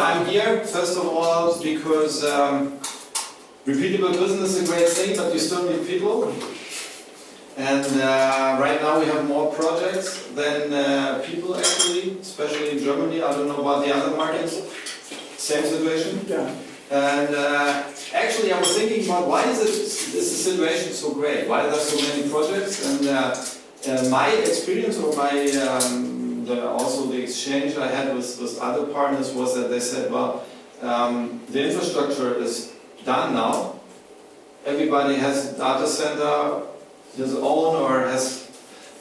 I'm here, first of all, because repeatable business is a great thing, but you still need people. And right now we have more projects than people actually, especially in Germany. I don't know about the other markets. Same situation. Yeah. And actually I was thinking about why is the situation so great? Why are there so many projects? And my experience or my also the exchange I had with other partners was that they said, well, the infrastructure is done now. Everybody has a data center, his own, or has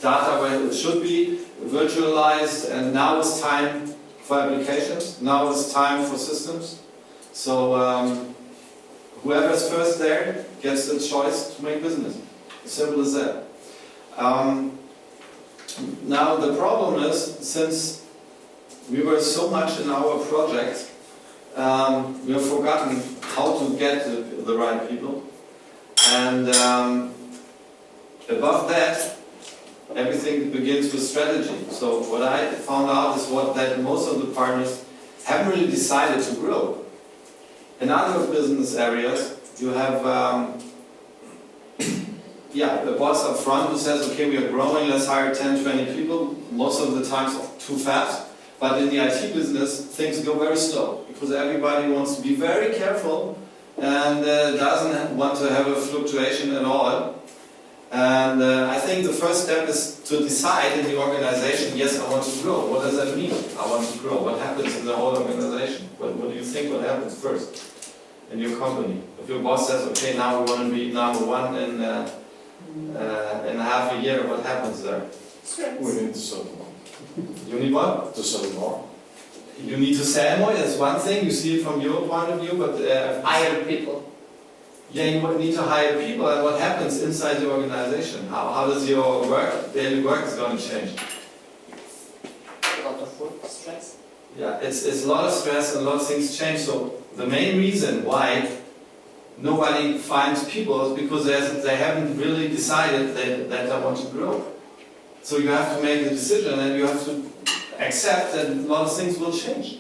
data where it should be virtualized, and now it's time for applications, now it's time for systems. So whoever's first there gets the choice to make business. As simple as that. Now the problem is, since we were so much in our project, we have forgotten how to get the right people. And above that, everything begins with strategy. So what I found out is that most of the partners haven't really decided to grow. In other business areas, you have the boss up front who says, okay, we are growing, let's hire 10, 20 people, most of the times too fast. But in the IT business, things go very slow, because everybody wants to be very careful and doesn't want to have a fluctuation at all. And I think the first step is to decide in the organization, yes, I want to grow. What does that mean? I want to grow. What happens in the whole organization? What do you think what happens first in your company? If your boss says, okay, now we want to be number one in half a year, what happens there? We need to sell more. You need what? To sell more. You need to sell more, that's one thing, you see it from your point of view, but hire people. Yeah, you need to hire people, and what happens inside the organization? How does your daily work is going to change? A lot of work stress. Yeah, it's a lot of stress and a lot of things change. So the main reason why nobody finds people is because they haven't really decided that they want to grow. So you have to make a decision, and you have to accept that a lot of things will change.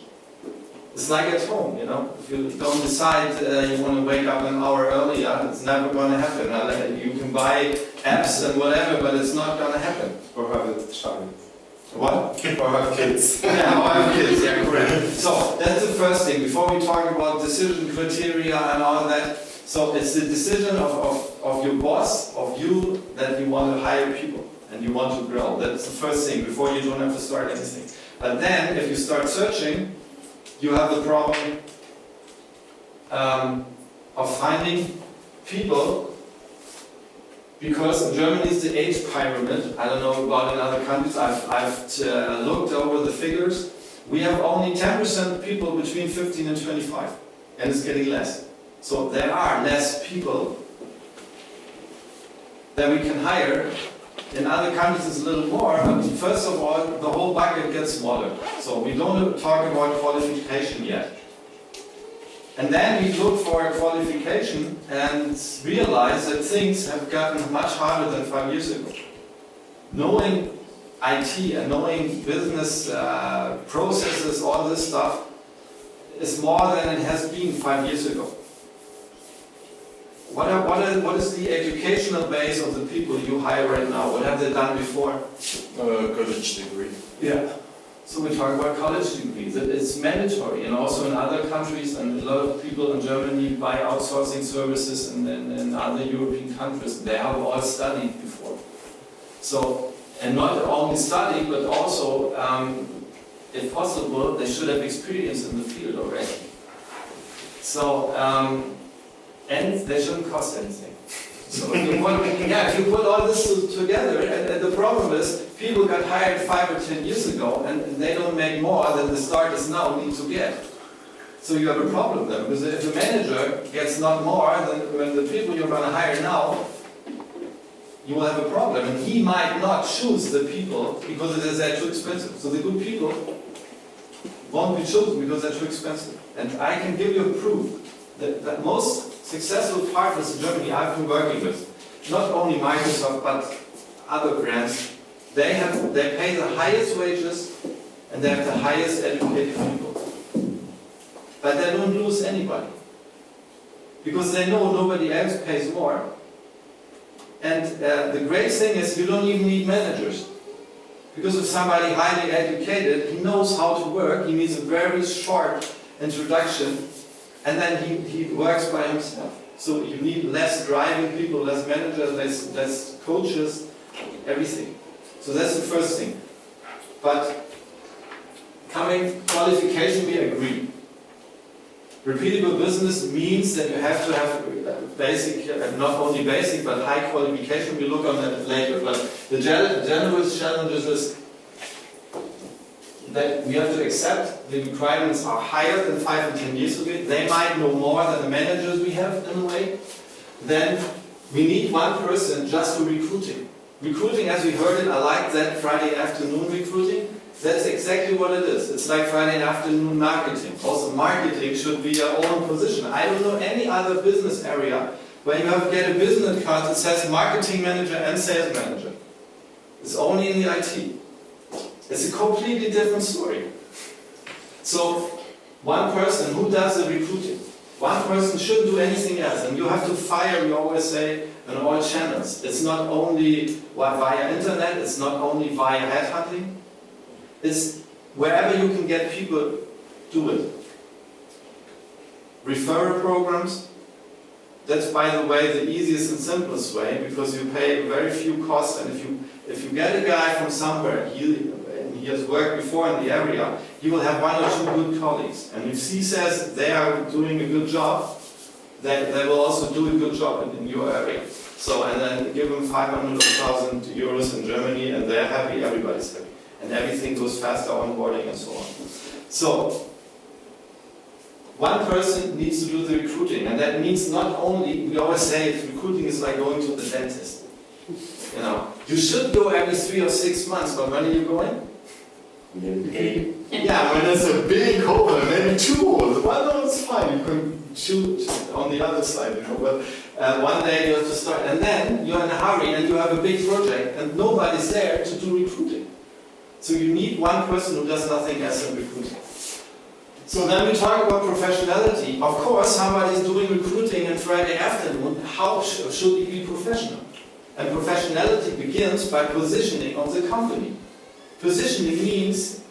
It's like at home, you know. If you don't decide you want to wake up an hour earlier, it's never going to happen. You can buy apps and whatever, but it's not going to happen. Or have a child. What? Or have kids. Yeah, or have kids, yeah, correct. So that's the first thing, before we talk about decision criteria and all of that. So it's the decision of your boss, of you, that you want to hire people and you want to grow. That's the first thing, before you don't have to start anything. But then, if you start searching, you have the problem of finding people, because in Germany it's the age pyramid. I don't know about in other countries. I've looked over the figures. We have only 10% people between 15 and 25, and it's getting less. So there are less people that we can hire. In other countries it's a little more, but first of all, the whole bucket gets smaller. So we don't talk about qualification yet. And then we look for a qualification and realize that things have gotten much harder than 5 years ago. Knowing IT and knowing business processes, all this stuff, is more than it has been 5 years ago. What is the educational base of the people you hire right now? What have they done before? College degree. Yeah. So we talk about college degrees. It's mandatory, and also in other countries, and a lot of people in Germany buy outsourcing services, and in other European countries, they have all studied before. So, and not only studied, but also, if possible, they should have experience in the field already. So, and they shouldn't cost anything. So if you put all this together, and the problem is, people got hired 5 or 10 years ago, and they don't make more than the starters now need to get. So you have a problem then, because if the manager gets not more than the people you're going to hire now, you will have a problem. And he might not choose the people because they're too expensive. So the good people won't be chosen because they're too expensive. And I can give you a proof that most successful partners in Germany I've been working with, not only Microsoft but other brands, they pay the highest wages and they have the highest educated people. but they don't lose anybody. Because they know nobody else pays more. And the great thing is you don't even need managers. Because if somebody highly educated, he knows how to work, he needs a very short introduction, and then he works by himself. So you need less driving people, less managers, less coaches, everything. So that's the first thing. But qualification, we agree. Repeatable business means that you have to have basic, not only basic, but high qualification. We look on that later. But the general challenges is that we have to accept the requirements are higher than 5 and 10 years ago. They might know more than the managers we have in a way. Then we need one person just to recruiting. Recruiting, as we heard it, I like that Friday afternoon recruiting. That's exactly what it is. It's like Friday afternoon marketing. Also marketing should be your own position. I don't know any other business area where you have to get a business card that says marketing manager and sales manager. It's only in the IT. It's a completely different story. So, one person who does the recruiting, one person shouldn't do anything else. And you have to fire, we always say, on all channels. It's not only via internet, it's not only via headhunting. It's wherever you can get people, do it. Referral programs, that's by the way the easiest and simplest way, because you pay very few costs, and if you get a guy from somewhere, he has worked before in the area, he will have 1 or 2 good colleagues. And if he says they are doing a good job, they will also do a good job in your area. So, and then give them 500 or 1,000 euros in Germany, and they're happy, everybody's happy. And everything goes faster, onboarding and so on. So, one person needs to do the recruiting, and that means not only, we always say recruiting is like going to the dentist. You know, you should go every 3 or 6 months, but when are you going? Yeah, when there's a big hole, and maybe 2 holes. Well, no, it's fine, you can shoot on the other side, you know, but one day you have to start, and then you're in a hurry and you have a big project, and nobody's there to do recruiting. So you need one person who does nothing else than recruiting. So then we talk about professionality. Of course, somebody is doing recruiting on Friday afternoon. How should he be professional? And professionality begins by positioning of the company. Positioning means,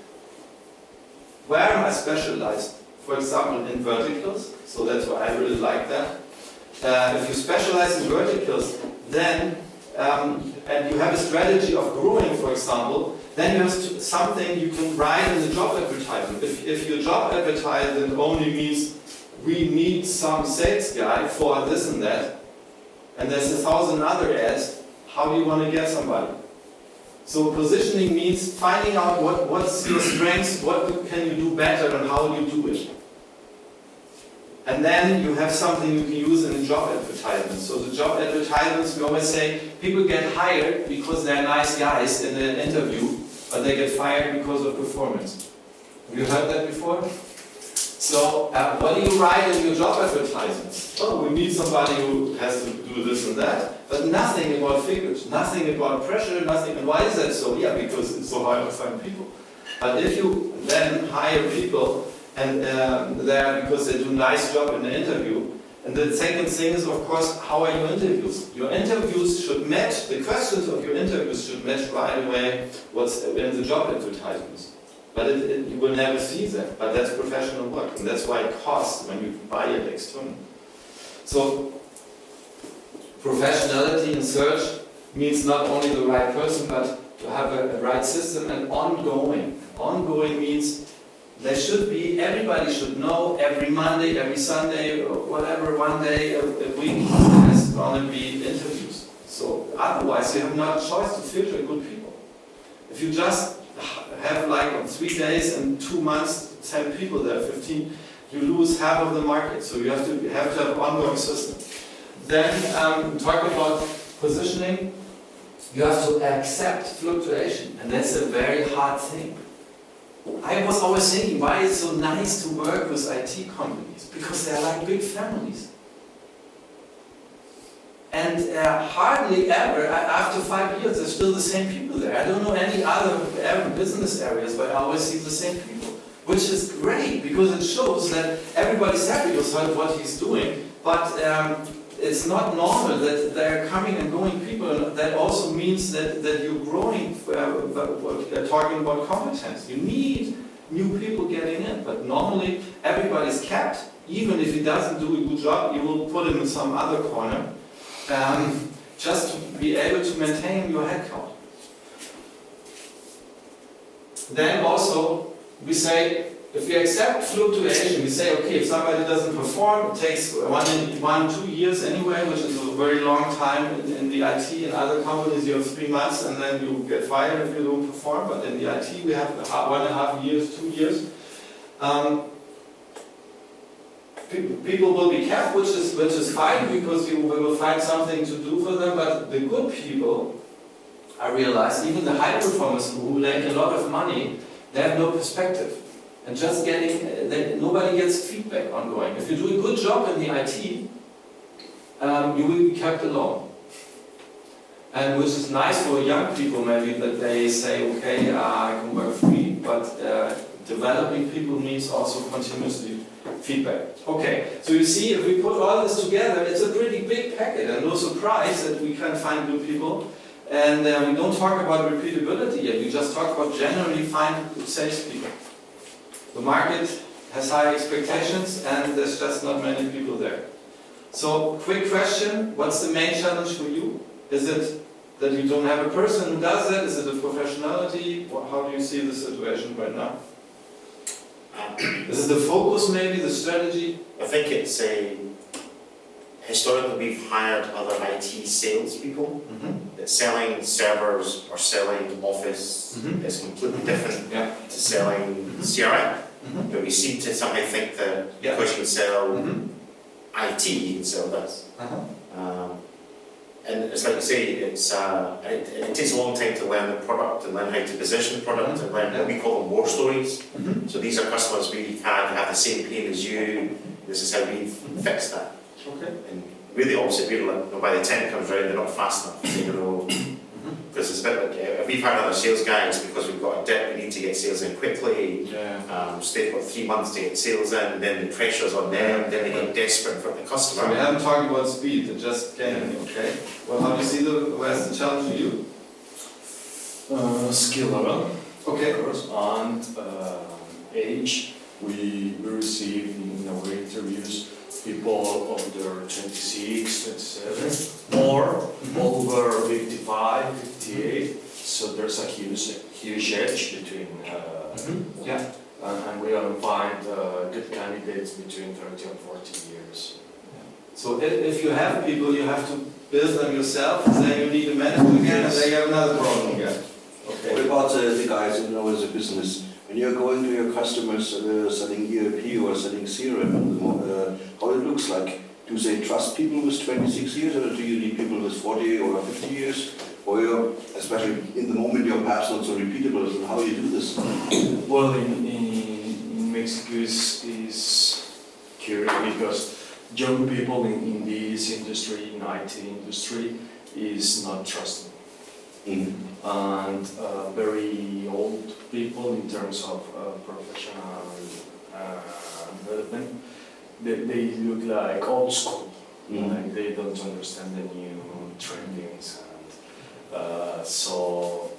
where am I specialized? For example, in verticals. So that's why I really like that. If you specialize in verticals, then, and you have a strategy of growing, for example, then you have something you can write in the job advertisement. If your job advertisement only means we need some sales guy for this and that, and there's 1,000 other ads, how do you want to get somebody? So positioning means finding out what's your strengths, what can you do better, and how do you do it. And then you have something you can use in job advertisements. So the job advertisements, we always say, people get hired because they're nice guys in an interview, but they get fired because of performance. Have you heard that before? So what do you write in your job advertisements? Oh, we need somebody who has to do this and that, but nothing about figures, nothing about pressure, nothing. And why is that so? Yeah, because it's so hard to find people. But if you then hire people, and they're because they do a nice job in the interview. And the second thing is, of course, how are your interviews? Your interviews should match, the questions of your interviews should match right away what's in the job advertisements. But you will never see that. But that's professional work, and that's why it costs when you buy it externally. So, professionality in search means not only the right person, but to have a right system and ongoing. Ongoing means there should be, everybody should know every Monday, every Sunday, or whatever, one day a week, there's going to be interviews. So otherwise you have no choice to filter good people. If you just have like on 3 days and 2 months, 10 people there, 15, you lose half of the market. So you have to have an ongoing system. Then talk about positioning. You have to accept fluctuation, and that's a very hard thing. I was always thinking, why is it so nice to work with IT companies? Because they're like big families. And hardly ever, after 5 years, there's still the same people there. I don't know any other business areas, but I always see the same people. which is great because it shows that everybody's happy with what he's doing, but it's not normal that there are coming and going people. That also means that you're growing, talking about competence. You need new people getting in, but normally everybody's kept. Even if he doesn't do a good job, you will put him in some other corner, just to be able to maintain your headcount. Then also, we say, if we accept fluctuation, we say, okay, if somebody doesn't perform, it takes 1-2 years anyway, which is a very long time in the IT. In other companies, you have 3 months and then you get fired if you don't perform. But in the IT, we have 1.5 years, 2 years. People will be kept, which is fine because we will find something to do for them. But the good people, I realize, even the high performers who make a lot of money, they have no perspective. And just nobody gets feedback ongoing. If you do a good job in the IT, you will be kept alone. And which is nice for young people maybe that they say, okay, I can work free, but developing people means also continuously feedback. Okay, so you see, if we put all this together, it's a pretty big packet, and no surprise that we can find good people. And we don't talk about repeatability yet, we just talk about generally find good salespeople. The market has high expectations and there's just not many people there. So, quick question, what's the main challenge for you? Is it that you don't have a person who does that? Is it a professionality? How do you see the situation right now? Is it the focus maybe, the strategy? I think it's historically we've hired other IT salespeople. That selling servers or selling Office is completely different to selling CRM. But we seem to somehow think that because you can sell IT, you can sell this. And it's like you say, it takes a long time to learn the product and learn how to position the product and learn what we call them war stories. So these are customers we've had who have the same pain as you. This is how we fix that. Okay. And we're the opposite. We're like, by the time it comes around, they're not fast enough. Because it's a bit like if we've had other sales guys because we've got a dip, we need to get sales in quickly. So they've got 3 months to get sales in, and then the pressure's on them. Then they get desperate in front of the customer. So we haven't talked about speed. It just came. Okay. Well, how do you see where's the challenge for you? Skill level, Okay. of course, and age. We receive in our interviews people under 26, 27, or over 55, 58. So there's a huge edge between. And we don't find good candidates between 30 and 40 years. So if you have people, you have to build them yourself, and then you need a manager again, and then you have another problem again. Okay. What about the guys who know as a business? When you're going to your customers selling ERP or selling CRM, how it looks like? Do they trust people with 26 years, or do you need people with 40 or 50 years? Or especially in the moment you're perhaps not so repeatable, so how do you do this? Well, in Mexico is curious because young people in this industry, in IT industry, is not trusted. And very old people in terms of professional development, they look like old school. Like they don't understand the new trendings, and so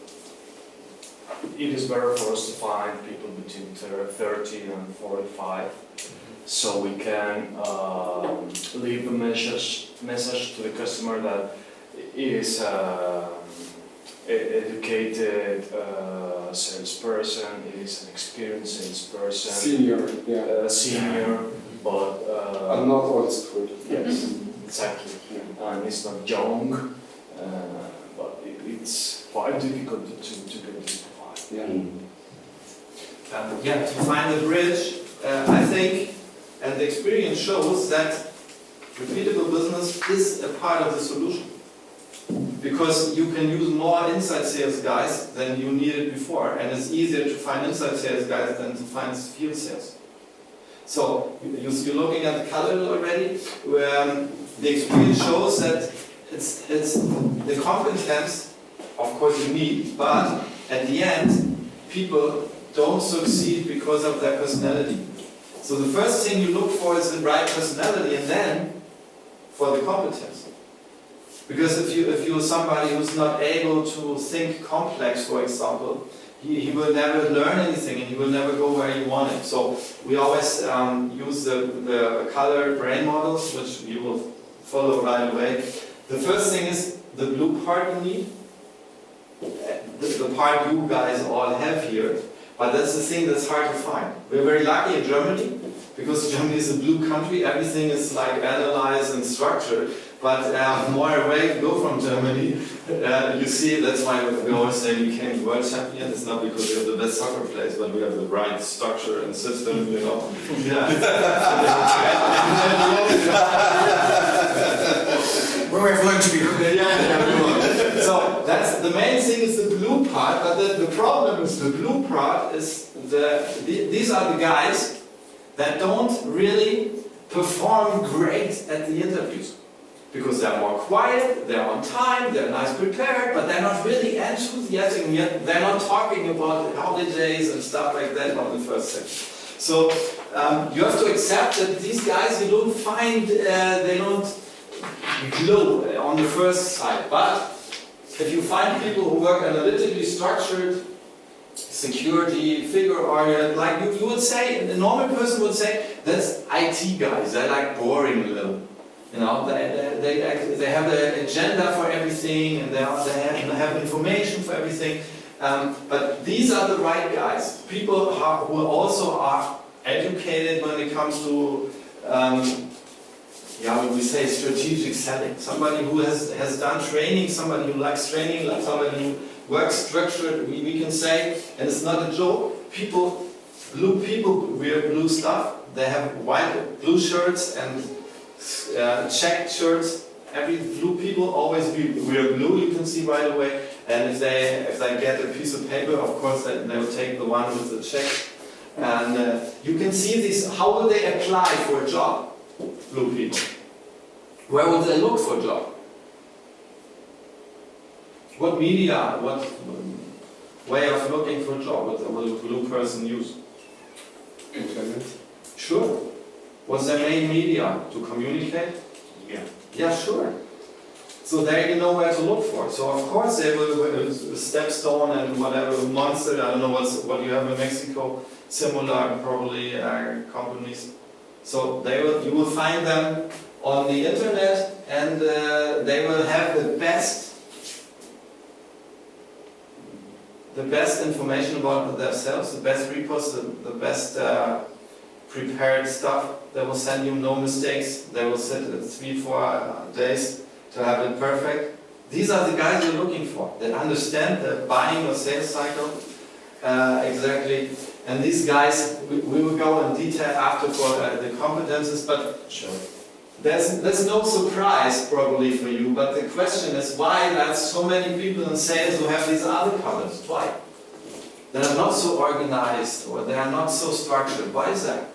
it is better for us to find people between 30 and 45, so we can leave a message to the customer that it is educated salesperson, it is an experienced salesperson. Senior, but I'm not old school. yes, exactly. And it's not young, but it's quite difficult to get this profile. To find the bridge, I think, and the experience shows that repeatable business is a part of the solution. Because you can use more inside sales guys than you needed before, and it's easier to find inside sales guys than to find field sales. So you're looking at the calendar already, where the experience shows that it's the competence, of course you need, but at the end, people don't succeed because of their personality. So the first thing you look for is the right personality, and then for the competence. Because if you're somebody who's not able to think complex, for example, he will never learn anything and he will never go where you want it. So we always use the color brain models, which you will follow right away. The first thing is the blue part you need, the part you guys all have here, but that's the thing that's hard to find. We're very lucky in Germany, because Germany is a blue country, everything is like analyzed and structured. But more away you go from Germany, you see, that's why we always say we became world champion. It's not because we have the best soccer players, but we have the right structure and system, you know. Yeah. Where we have learned to be. So that's the main thing is the blue part, but the problem is the blue part is these are the guys that don't really perform great at the interviews. Because they're more quiet, they're on time, they're nice prepared, but they're not really enthusiastic, yet they're not talking about holidays and stuff like that on the first session. So you have to accept that these guys you don't find, they don't glow on the first side. But if you find people who work analytically structured, security, figure-oriented, like you would say, a normal person would say, that's IT guys, they're like boring a little. You know, they have the agenda for everything, and they have information for everything. But these are the right guys. People who also are educated when it comes to, we say strategic selling. Somebody who has done training, somebody who likes training, like somebody who works structured, we can say, and it's not a joke. Blue people wear blue stuff. They have white, blue shirts and checked shirts. Every blue people always wear blue, you can see right away. And if they get a piece of paper, of course they will take the one with the check. And you can see this. How will they apply for a job? Blue people. Where would they look for a job? What media? What way of looking for a job? What will a blue person use? Internet. Sure. What's their main media? To communicate? Yeah. Yeah, sure. So there you know where to look for. So of course they will Stepstone and whatever, Monster, I don't know what you have in Mexico, similar probably companies. So you will find them on the internet, and they will have the best information about themselves, the best reports, the best prepared stuff. They will send you no mistakes. They will sit 3-4 days to have it perfect. These are the guys you're looking for, that understand the buying or sales cycle exactly. And these guys, we will go in detail after for the competences, but Sure. there's no surprise probably for you. But the question is, why there's so many people in sales who have these other colors? Why? They are not so organized, or they are not so structured. Why is that?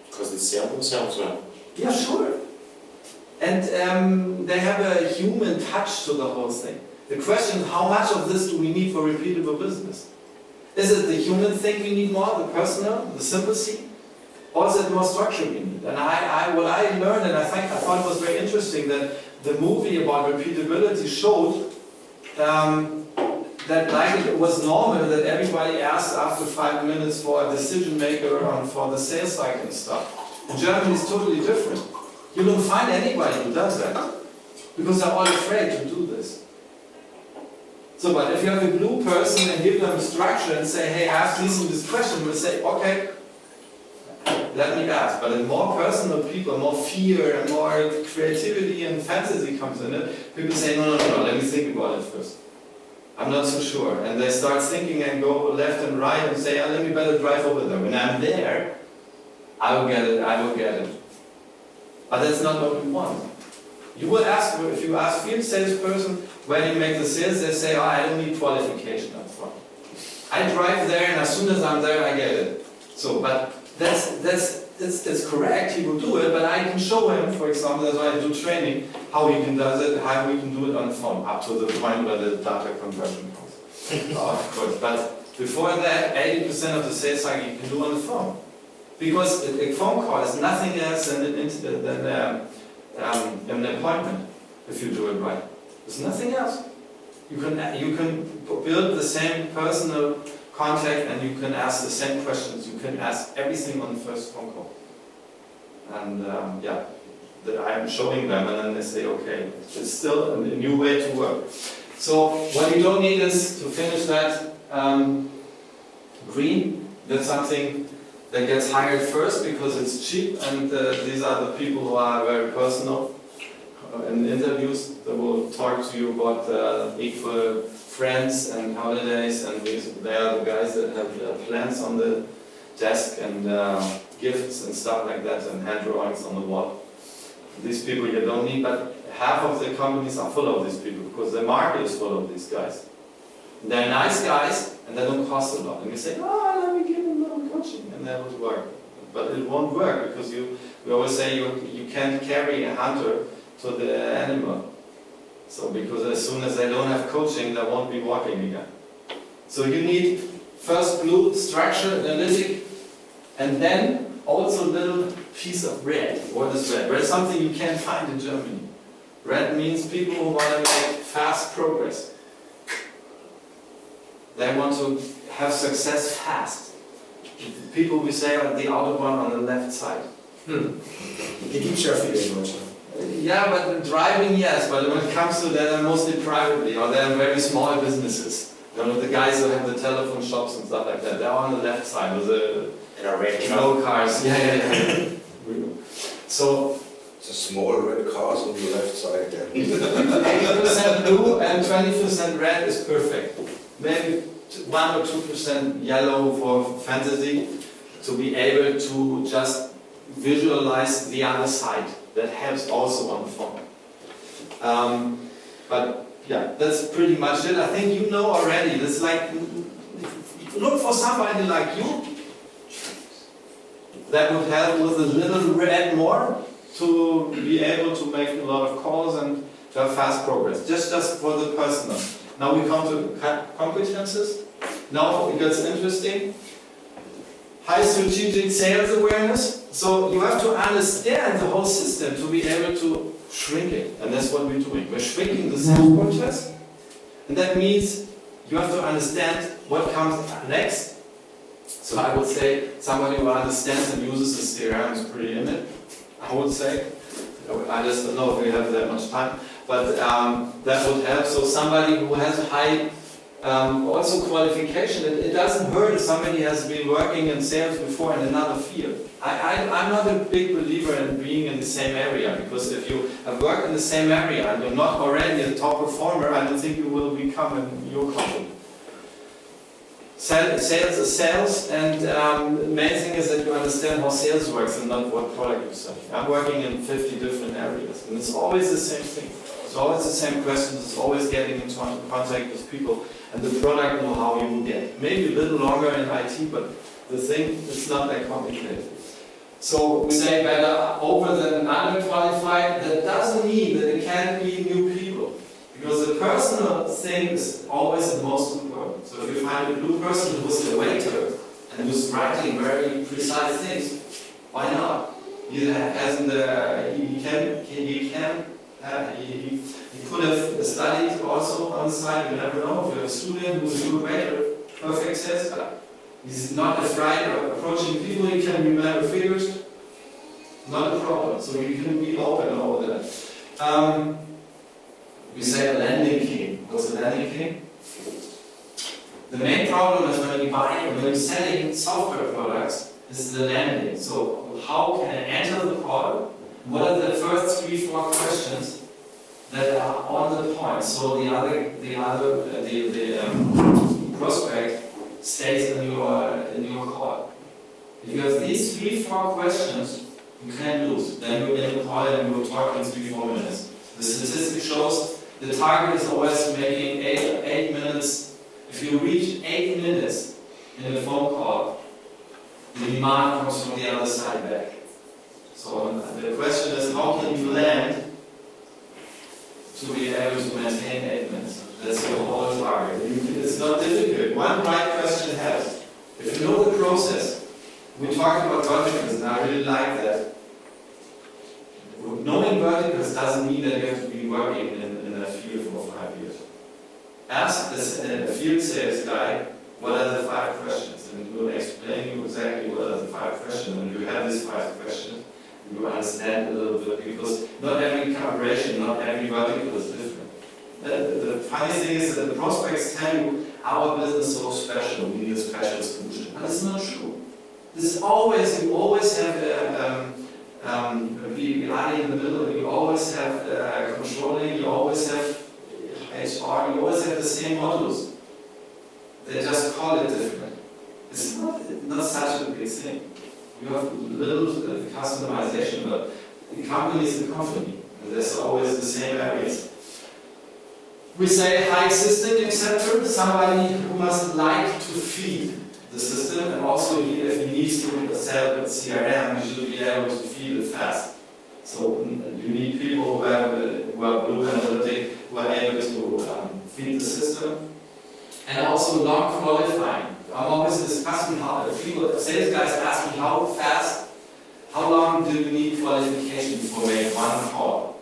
Because they sell themselves well. Yeah, sure. And they have a human touch to the whole thing. The question is, how much of this do we need for repeatable business? Is it the human thing we need more, the personal, the sympathy? Or is it more structure we need? And what I learned, and I thought it was very interesting, that the movie about repeatability showed that like it was normal that everybody asked after 5 minutes for a decision maker and for the sales cycle and stuff. In Germany it's totally different. You don't find anybody who does that, because they're all afraid to do this. So, but if you have a blue person and give them a structure and say, hey, ask this question, we'll say, okay, let me ask. But in more personal people, more fear and more creativity and fantasy comes in it, people say, no, let me think about it first. I'm not so sure. And they start thinking and go left and right and say, let me better drive over there. When I'm there, I will get it. But that's not what we want. You will ask, if you ask field salesperson, where do you make the sales? They say, I don't need qualification up front. I drive there, and as soon as I'm there, I get it. So, but that's correct, he will do it, but I can show him, for example, that's why I do training, how he can do it, how we can do it on the phone, up to the point where the data conversion comes. Of course, but Before that, 80% of the sales cycle you can do on the phone. Because a phone call is nothing else than an appointment, if you do it right. There's nothing else. You can build the same personal contact and you can ask the same questions. You can ask everything on the first phone call. And I'm showing them and then they say, okay, it's still a new way to work. So what you don't need is, to finish that, green. That's something that gets hired first because it's cheap, and these are the people who are very personal in interviews. They will talk to you about equal friends and holidays, and they are the guys that have plans on the desk and gifts and stuff like that, and hand drawings on the wall. These people you don't need, but half of the companies are full of these people because the market is full of these guys. They're nice guys and they don't cost a lot. And you say, oh, let me give them a little coaching, and that would work. But it won't work because we always say you can't carry a hunter to the animal. So because as soon as they don't have coaching, they won't be walking again. So you need first blue, structure, analytic, and then also a little piece of red. What is red? Red is something you can't find in Germany. Red means people who want to make fast progress. They want to have success fast. People we say are the Autobahn on the left side. It keeps your feet in motion. Yeah, but driving, yes, but when it comes to that, they're mostly privately, or they're very small businesses. You know, the guys who have the telephone shops and stuff like that, they're on the left side with the no cars. Yeah. So It's a small red cars on the left side then. 80% blue and 20% red is perfect. Maybe 1 or 2% yellow for fantasy, to be able to just visualize the other side. That helps also on the phone. But yeah, that's pretty much it. I think you know already. It's like, look for somebody like you that would help with a little red more to be able to make a lot of calls and to have fast progress. Just for the personal. Now we come to competences. Now it gets interesting. High strategic sales awareness. So you have to understand the whole system to be able to shrink it. And that's what we're doing. We're shrinking the sales process. And that means you have to understand what comes next. So I would say somebody who understands and uses the CRM is pretty in it, I would say. I just don't know if we have that much time. But that would help. So somebody who has a high also qualification. It doesn't hurt if somebody has been working in sales before in another field. I'm not a big believer in being in the same area, because if you have worked in the same area and you're not already a top performer, I don't think you will become in your company. Sales is sales, and the main thing is that you understand how sales works and not what product you sell. I'm working in 50 different areas, and it's always the same thing. It's always the same questions, it's always getting into contact with people, and the product know-how you will get. Maybe a little longer in IT, but the thing is not that complicated. So we say better over than underqualified. That doesn't mean that it can't be new people, because the personal thing is always the most important. So if you find a blue person who's a waiter and who's writing very precise things, why not? He could have studied also on the side. You never know. If you have a student who's a good waiter, perfect sales guy. He's not afraid of approaching people. He can remember figures. Not a problem. So you can be open and all that. We say a landing king. What's a landing king? The main problem is when you're selling software products is the landing. So how can I enter the call? What are the first 3-4 questions that are on the point? So the prospect stays in your call. If you have these 3-4 questions, you can't lose. Then you're in the call and you will talk in 3-4 minutes. The statistic shows the target is always making 8 minutes. If you reach 8 minutes in a phone call, the demand comes from the other side back. So the question is, how can you land to be able to maintain 8 minutes? That's your whole target. It's not difficult. One right question if you know the process, we talked about verticals, and I really like that. Knowing verticals doesn't mean that you have to be working in a field for 5 years. Ask a field sales guy, what are the 5 questions? And he will explain you exactly what are the 5 questions. And you have these 5 questions, you understand a little bit, because not every collaboration, not every vertical is different. The funny thing is that the prospects tell you, our business is so special, we need a special solution. But it's not true. This always, you always have a BI in the middle, you always have controlling, you always have HR, you always have the same models. They just call it different. It's not such a big thing. You have little customization, but the company is the company. And there's always the same areas. We say high system acceptor, somebody who must like to feed the system, and also if he needs to sell with CRM, he should be able to feed it fast. So you need people who are blue analytic, who are able to feed the system. And also long qualifying. I'm always discussing how sales guys ask me how long do you need qualification before making one call?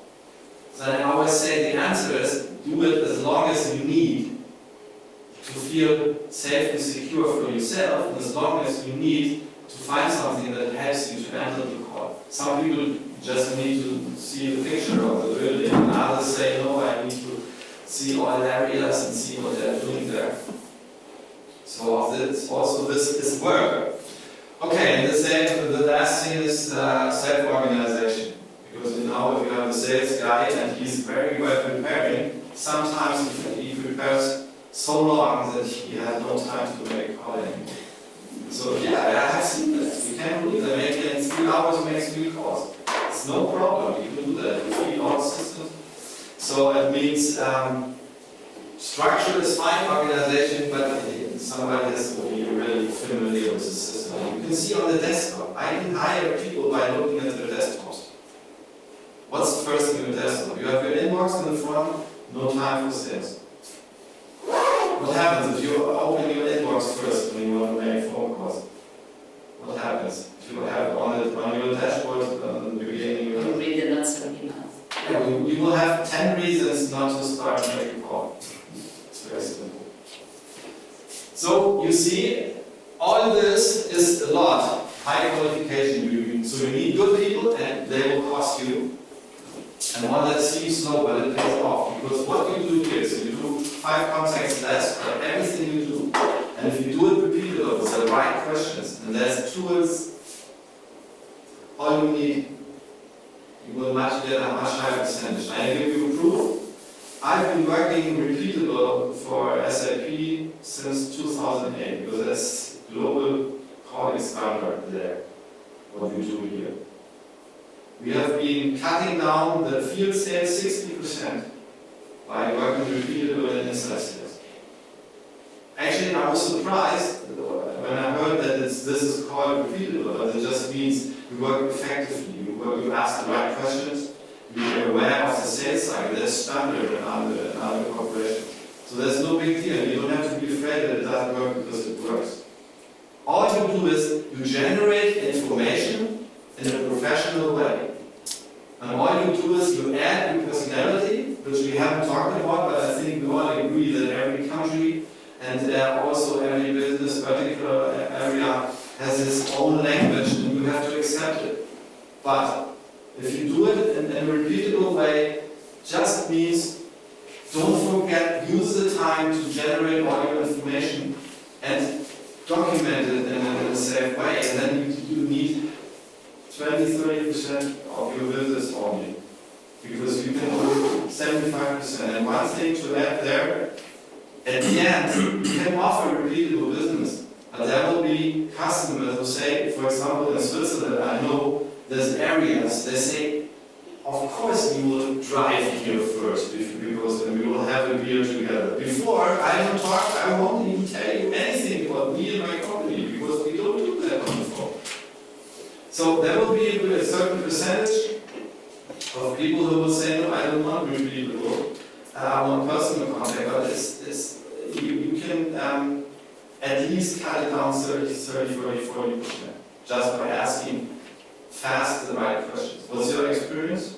So I always say the answer is do it as long as you need to feel safe and secure for yourself, and as long as you need to find something that helps you to handle the call. Some people just need to see the picture of the building, and others say, no, I need to see all areas and see what they're doing there. So also this is work. Okay, and the last thing is self-organization. Because if you have a sales guy and he's very well preparing, sometimes he prepares so long that he has no time to make a call anymore. So yeah, I have seen that. You can't believe that maybe in 3 hours he makes 3 calls. It's no problem, you can do that. You feed all systems. So it means structure is fine, organization, but somebody has to be really familiar with the system. You can see on the desktop, I can hire people by looking at their desktops. What's the first thing in the desktop? You have your inbox in the front, no time for sales. What happens if you open your inbox first when you want to make phone calls? What happens? If you have on your dashboard in the beginning, You read the lots of emails. yeah, you will have 10 reasons not to start making a call. It's very simple. So you see, all this is a lot. High qualification. So you need good people, and they will cost you. And one that seems low, but it pays off. Because what you do here is you do 5 contacts less for everything you do. And if you do it repeatedly with the right questions, and there's tools, all you need, you will get a much higher percentage. I give you proof. I've been working repeatable for SAP since 2008, because that's global calling standard there, what we do here. We have been cutting down the field sales 60% by working repeatable and inside sales. Actually, I was surprised when I heard that this is called repeatable, but it just means you work effectively, you ask the right questions, you're aware of the sales cycle, that's standard in other corporations. So there's no big deal, you don't have to be afraid that it doesn't work because it works. All you do is you generate information in a professional way. And all you do is you add your personality, which we haven't talked about, but I think we all agree that every country and also every business particular area has its own language, and you have to accept it. But if you do it in a repeatable way, just means don't forget, use the time to generate all your information and document it in a safe way, and then you need 20-30% of your business only, because you can do 75%. And one thing to add there, at the end, you can offer repeatable business, but there will be customers who say, for example, in Switzerland, I know there's areas, they say, of course we will drive here first, because we will have a beer together. Before, I won't even tell you anything about me and my company, because we don't do that on the phone. So there will be a certain percentage of people who will say, no, I don't want repeatable, I want personal contact, but you can at least cut it down 30, 40%, just by asking fast the right questions. What's your experience?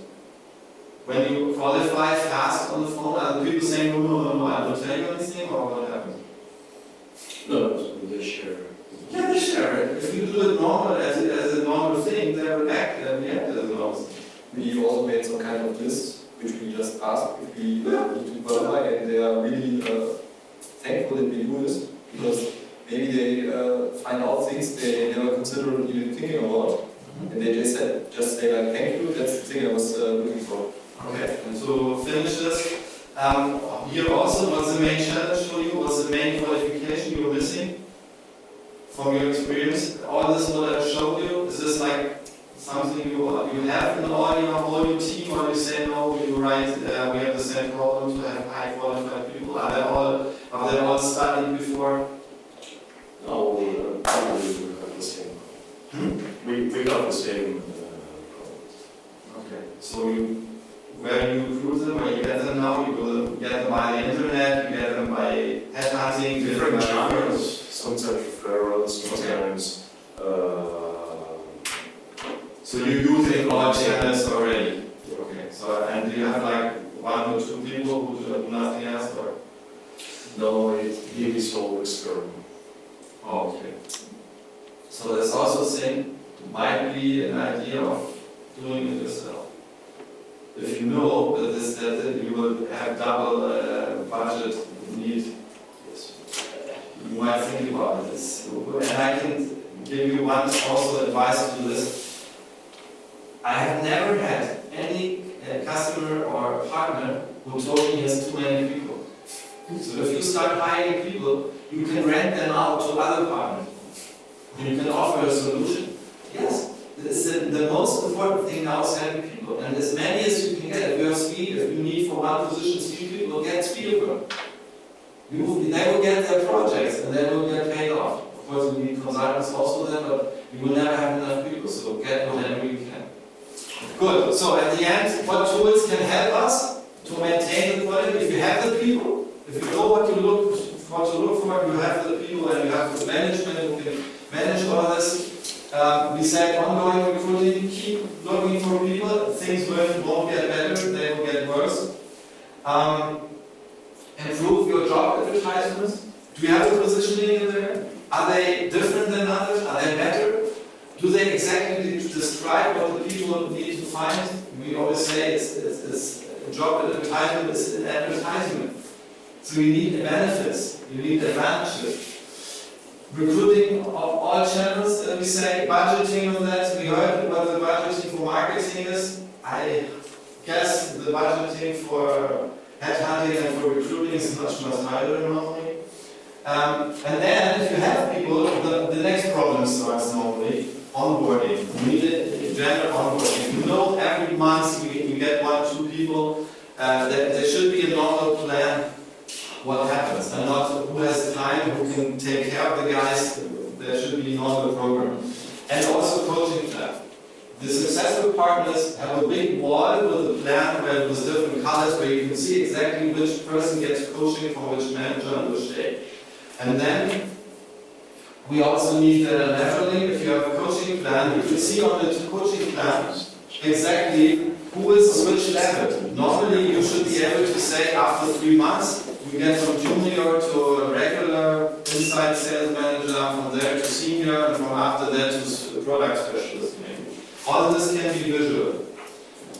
When you qualify fast on the phone, are the people saying, no, I don't tell you anything, or what happens? No, they share. Yeah, they share it. If you do it normal as a normal thing, they will act and react as a normal thing. We also made some kind of list, which we just asked if we need to qualify, and they are really thankful that we do this, because maybe they find out things they never considered even thinking about, and they just say like, thank you, that's the thing I was looking for. Okay, and to finish this, here also, what's the main challenge for you? What's the main qualification you were missing from your experience? All this what I showed you, is this like something you have in all your team, or you say no, you're right, we have the same problem to have high qualified people? Are they all studied before? No, probably we have the same. We got the same problems. Okay, so where you recruit them, where you get them now, you will get them by the internet, you get them by headhunting, Different by channels, sometimes referrals, sometimes. So you're using all channels already? Okay, so and do you have like 1 or 2 people who do nothing else, or? No, it is all external. Oh, okay. So there's also thing, might be an idea of doing it yourself. If you know that you will have double budget need, you might think about this. And I can give you one also advice to this. I have never had any customer or partner who told me he has too many people. So if you start hiring people, you can rent them out to other partners. You can offer a solution. Yes, it's the most important thing now is having people. And as many as you can get, if you have speed, if you need for one position 3 people, get speed of them. They will get their projects and they will get paid off. Of course, you need consultants also then, but you will never have enough people, so get whatever you can. Good, so at the end, what tools can help us to maintain the quality? If you have the people, if you know what to look for, you have the people and you have the management who can manage all this. We said ongoing recruiting, keep looking for people, things won't get better, they will get worse. Improve your job advertisements. Do you have the positioning in there? Are they different than others? Are they better? Do they exactly describe what the people need to find? We always say it's a job advertisement is an advertisement. So you need benefits, you need advantages. Recruiting of all channels, we say budgeting on that. We heard what the budgeting for marketing is. I guess the budgeting for headhunting and for recruiting is much higher normally. And then if you have people, the next problem starts normally. Onboarding. You need a general onboarding. You know every month you get 1 or 2 people. There should be a normal plan what happens, and not who has time, who can take care of the guys. There should be a normal program. And also coaching plan. The successful partners have a big wall with a plan where with different colors where you can see exactly which person gets coaching from which manager on which day. And then we also need leveling. If you have a coaching plan, you can see on the coaching plan exactly who is which level. Normally you should be able to say after 3 months, you get from junior to a regular inside sales manager, from there to senior, and from after that to product specialist maybe. All of this can be visual.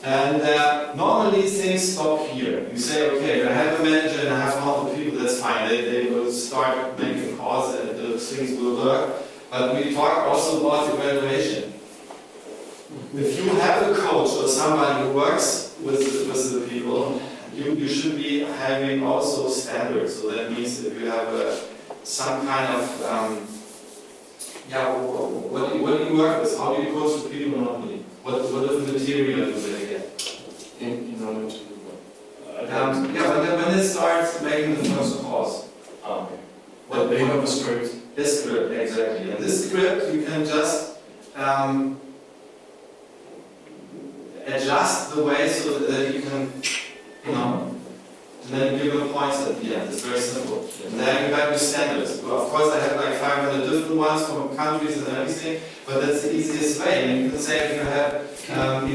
And normally things stop here. You say, okay, I have a manager and I have all the people, that's fine. They will start making calls and the things will work. But we talk also about evaluation. If you have a coach or somebody who works with the people, you should be having also standards. So that means if you have some kind of, what do you work with? How do you coach the people normally? What of the material do they get? In order to do what? But then when it starts making the first calls. Okay. But they have a script. This script, exactly. And this script you can just adjust the way so that you can, and then give them points at the end. It's very simple. And then you have your standards. Well, of course, I have like 500 different ones from countries and everything, but that's the easiest way. And you can say if you have 10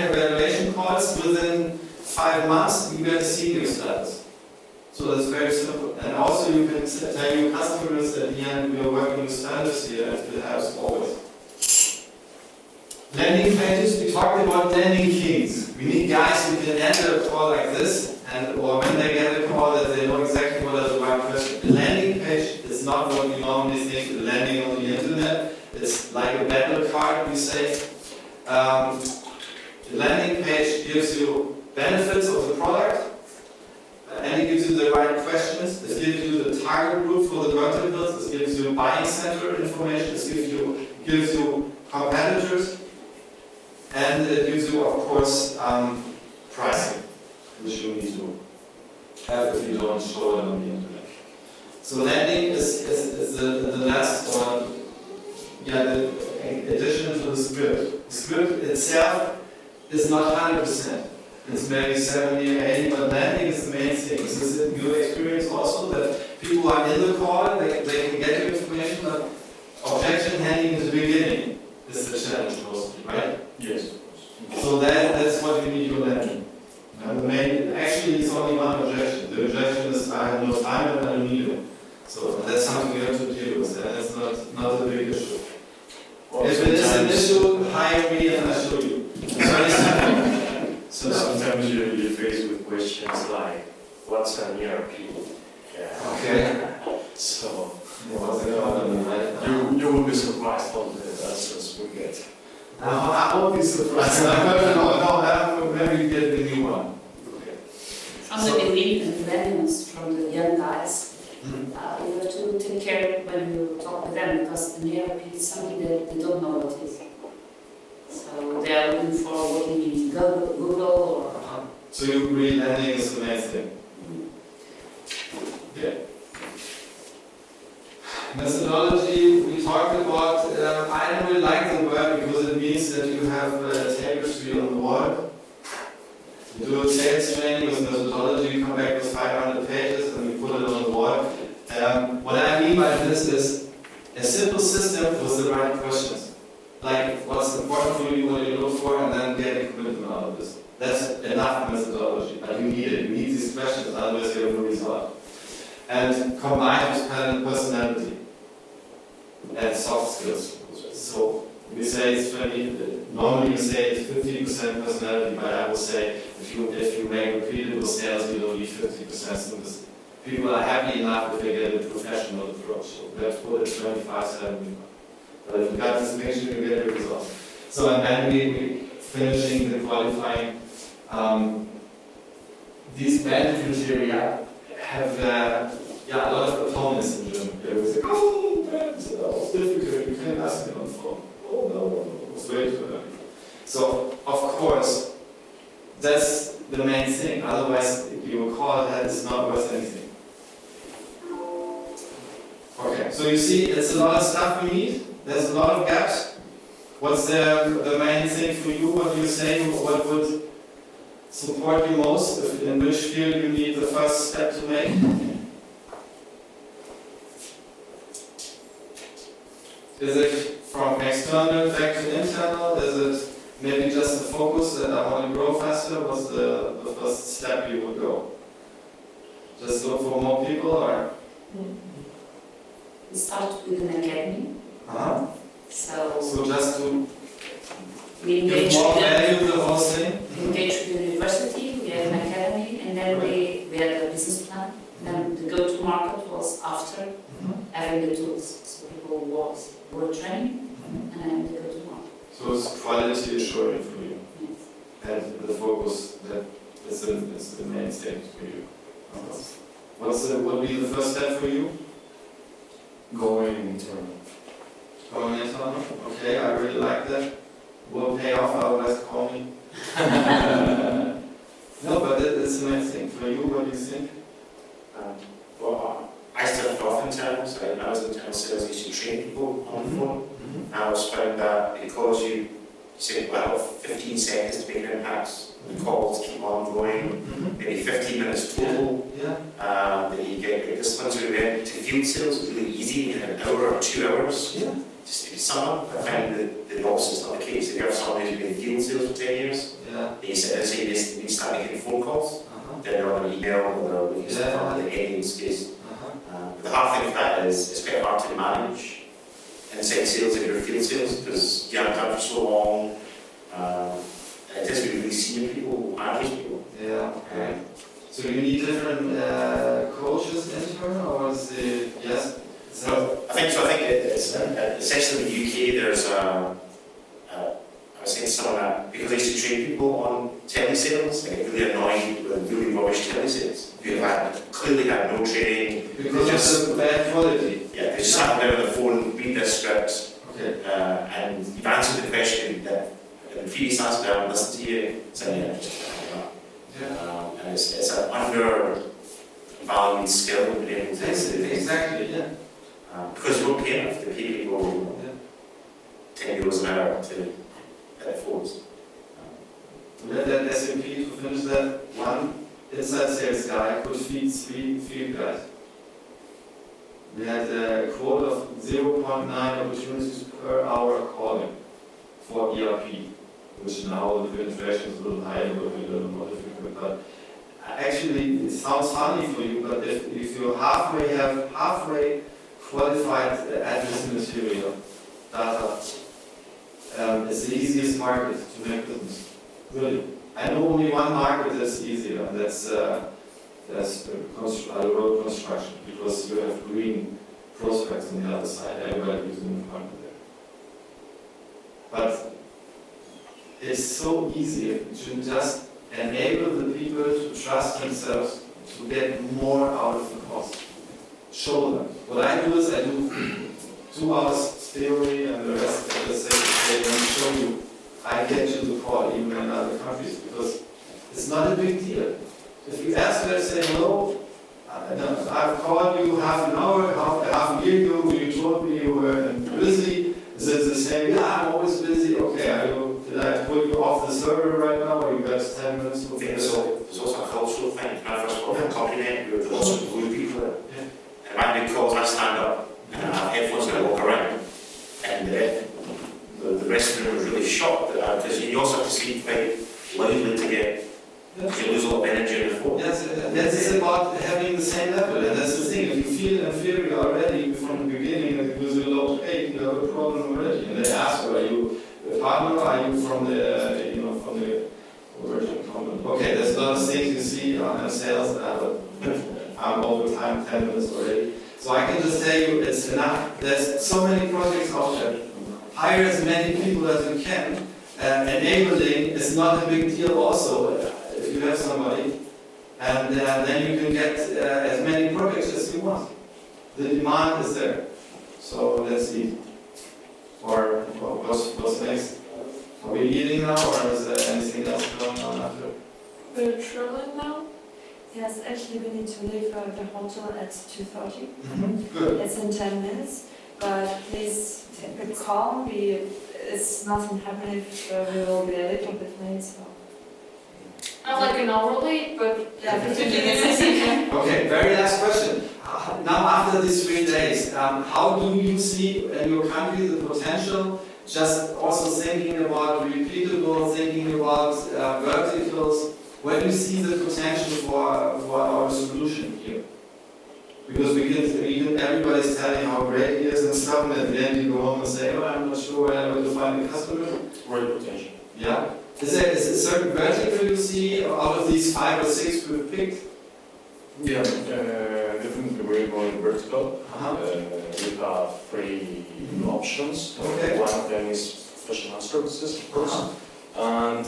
evaluation calls within 5 months, you get a senior status. So that's very simple. And also you can tell your customers at the end, we are working with standards here, and it helps always. Landing pages, we talked about landing keys. We need guys who can enter a call like this, or when they get a call that they know exactly what are the right questions. A landing page is not what you normally think, landing on the internet. It's like a battle card, we say. The landing page gives you benefits of the product, and it gives you the right questions. It gives you the target group for the verticals. It gives you buying center information. It gives you competitors. And it gives you, of course, pricing, which you need to have if you don't show it on the internet. So landing is the last, or the addition to the script. The script itself is not 100%. It's maybe 70 or 80, but landing is the main thing. This is your experience also, that people are in the call, they can get your information, but objection handling in the beginning is the challenge mostly, right? Yes. So that's what you need your landing. And the main, actually, it's only one objection. The objection is I have no time and I don't need it. So that's something you have to deal with, and it's not a big issue. If it is an issue, hire me and I'll show you. So sometimes you're faced with questions like, what's an ERP? Yeah. Okay. So What's the problem, right? you will be surprised on the answers we get. No, I won't be surprised. No, maybe you get the new one. Okay. From the beginning, and millennials, from the young guys, you have to take care when you talk with them, because an ERP is something that they don't know what it is. So they are looking for what they need, Google or... So you agree landing is the main thing? Yeah. Methodology, we talked about, I don't really like the word because it means that you have tapestry on the wall. You do a sales training with methodology, you come back with 500 pages and you put it on the wall. What I mean by this is a simple system with the right questions. Like what's important for you, what you look for, and then get a commitment out of this. That's enough methodology, but you need it. You need these questions, otherwise you have no result. And combined with personality and soft skills. So we say it's 20, normally we say it's 50% personality, but I would say if you make repeatable sales, you don't need 50% simplicity. People are happy enough if they get a professional approach. So let's put it 25, 70. But if you got this picture, you get a result. So and then we finishing the qualifying. These band criteria have a lot of opponents in Germany. They will say, oh, that's difficult, you can't ask me on the phone. Oh, no, it's way too early. So, of course, that's the main thing. Otherwise, your call that is not worth anything. Okay, so you see, it's a lot of stuff we need. There's a lot of gaps. What's the main thing for you? What do you say? What would support you most? In which field you need the first step to make? Is it from external back to internal? Is it maybe just the focus that I want to grow faster? What's the first step you would go? Just look for more people, or? We started with an academy. So just to we give engage more with value to the whole thing? we engaged with the university, we had an academy, and then we had a business plan. Then the go-to-market was after having the tools. So people were training, and then the go-to-market. So it's quality assuring for you, Yes. and the focus that is the main stage for you. What would be the first step for you? Going internal. Going internal? Okay, I really like that. Will pay off, otherwise call me. No, but it's the main thing. For you, what do you think? Well, I started off internal, so I was internal sales, used to train people on the phone. I was finding that because you say, well, 15 seconds to make an impact. The calls keep on going, maybe 15 minutes total. Then you get this one's really to field sales is really easy in an hour or 2 hours. Just to sum up, I find that the opposite is not the case. If you have someone who's been in field sales for 10 years, they say they start making phone calls, then they're on an email or they're looking for the ending space. But the hard thing with that is it's quite hard to manage inside sales if you're field sales because you haven't done it for so long. And it is really senior people who manage people. So you need different coaches intern, or is it So I think it's essentially in the UK. There's I was saying to someone that because I used to train people on telesales, I get really annoyed with really rubbish telesales who have clearly had no training. because of the bad quality. Yeah, they just sat there on the phone, read their script, Okay. and you've answered the question that the previous answer I haven't listened to you, so yeah, just and it's an undervalued skill to be able to Exactly, because you won't pay enough to pay people €10 an hour to edit phones. That SAP, to finish that, one inside sales guy could feed 3 field guys. We had a quote of 0.9 opportunities per hour calling for ERP, which now the penetration is a little higher, it will be a little more difficult. But actually, it sounds funny for you, but if you have halfway qualified address material, data, it's the easiest market to make business. Really. I know only one market that's easier, and that's road construction, because you have green prospects on the other side. Everybody is in the market there. But it's so easy to just enable the people to trust themselves to get more out of the cost. Show them. What I do is I do 2 hours theory and the rest of the same and show you. I get you the call even in other countries because it's not a big deal. If you ask them, say, hello, I've called you half an hour, half a year ago, you told me you were busy. Is it the same? Yeah, I'm always busy. Okay, did I put you off the server right now or you got 10 minutes? I think there's also a cultural thing. When I first got a compliment, there's lots of blue people there. And when I do calls, I stand up and I have headphones and I walk around. And the rest of them was really shocked because you also have to speak quite loudly to get, you lose a lot of energy in the phone. Yes, that's about having the same level, and that's the thing. If you feel inferior already from the beginning because you're low paid, you have a problem already. And they ask you, are you a partner, or are you from the origin company? Okay, there's a lot of things you see on sales, but I'm over time, 10 minutes already. So I can just tell you it's enough. There's so many projects out there. Hire as many people as you can. Enabling is not a big deal also if you have somebody. And then you can get as many projects as you want. The demand is there. So let's see. Or what's next? Are we eating now or is there anything else going on after? We're traveling now. Yes, actually we need to leave the hotel at 2:30. Good. It's in 10 minutes, but please be calm. It's nothing happening if we will be a little bit late. So. I'm like an hour late, but Yeah, 15 minutes. Okay, very last question. Now after these 3 days, how do you see in your country the potential, just also thinking about repeatable, thinking about verticals, where do you see the potential for our solution here? Because everybody's telling how great it is and stuff, and at the end you go home and say, oh, I'm not sure where I'm going to find a customer. Great potential. Yeah. Is there a certain vertical you see out of these 5 or 6 we've picked? Yeah, definitely we're going vertical. Uh-huh. We have 3 options. Okay. One of them is professional services, of course. And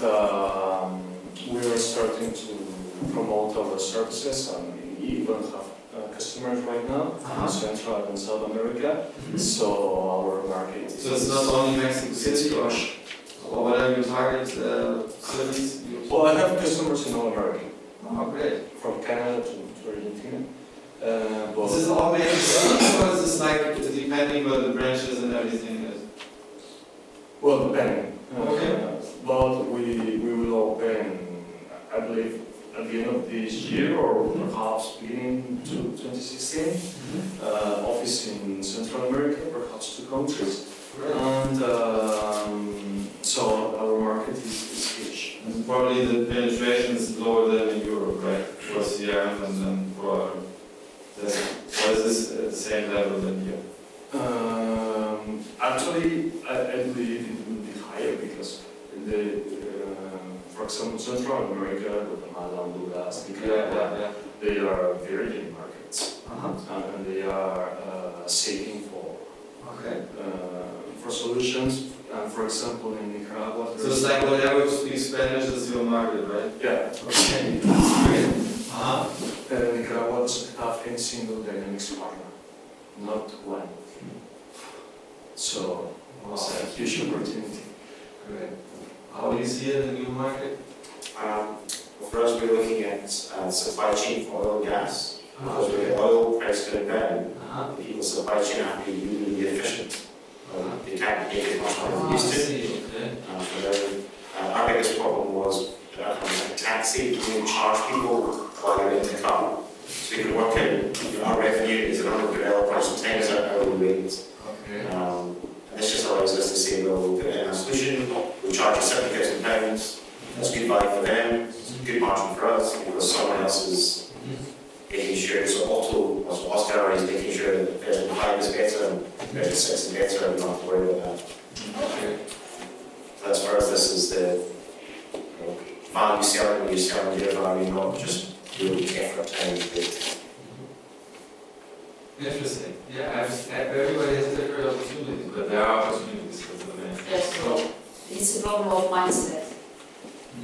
we are starting to promote our services, and we even have customers right now in Central and South America. So our market is... So it's not only Mexico City or what are your target cities? Well, I have customers in all America. Oh, great. From Canada to Argentina. Is this all made in Germany, or is this like depending where the branches and everything is? Well, depending. Okay. but we will open, I believe, at the end of this year or perhaps beginning to 2016, office in Central America, perhaps 2 countries. And so our market is huge. And probably the penetration is lower than in Europe, right? For CRM and then for this. Or is this at the same level than here? Actually, I believe it will be higher because for example, Central America, Guatemala, Honduras, Nicaragua, they are virgin markets, and they are seeking for solutions. And for example, in Nicaragua, So it's like whatever speaks Spanish is your market, right? yeah, okay. Nicaragua doesn't have any single Dynamics partner, not one. So it's a huge opportunity. Great. How do you see it in the new market? Well, for us, we're looking at supply chain for oil and gas. Because with oil price going down, the people's supply chain have to be really efficient. They can't make it much more than they used to. Our biggest problem was like taxi, you charge people while you're in the car. So you can work out our revenue is the number of developers and times our hourly rates. And this just allows us to say, well, we'll put in a solution, we'll charge you £70,000, that's good value for them, it's a good margin for us, because someone else is making sure, so Oscar is making sure that version 5 is better and version 6 is better, and we don't have to worry about that. So that's for us, this is the value selling, when you're selling your value, not just really effort time. Interesting. Yeah, everybody has different opportunities, but there are opportunities for the man. Yes, well, it's a problem of mindset.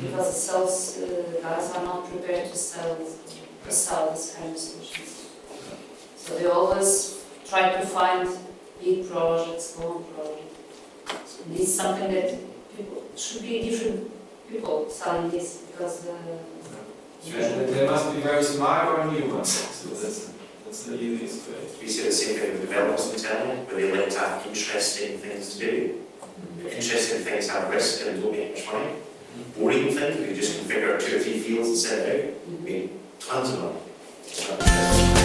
Because the sales guys are not prepared to sell this kind of solutions. So they always try to find big projects, small projects. And it's something that people should be different people selling this because They must be very smart or new ones. So that's the easiest way. We see the same thing with developers internally, where they like to have interesting things to do. Interesting things have risk and don't make much money. Boring things, we just configure 2 or 3 fields and send it out. I mean, tons of money.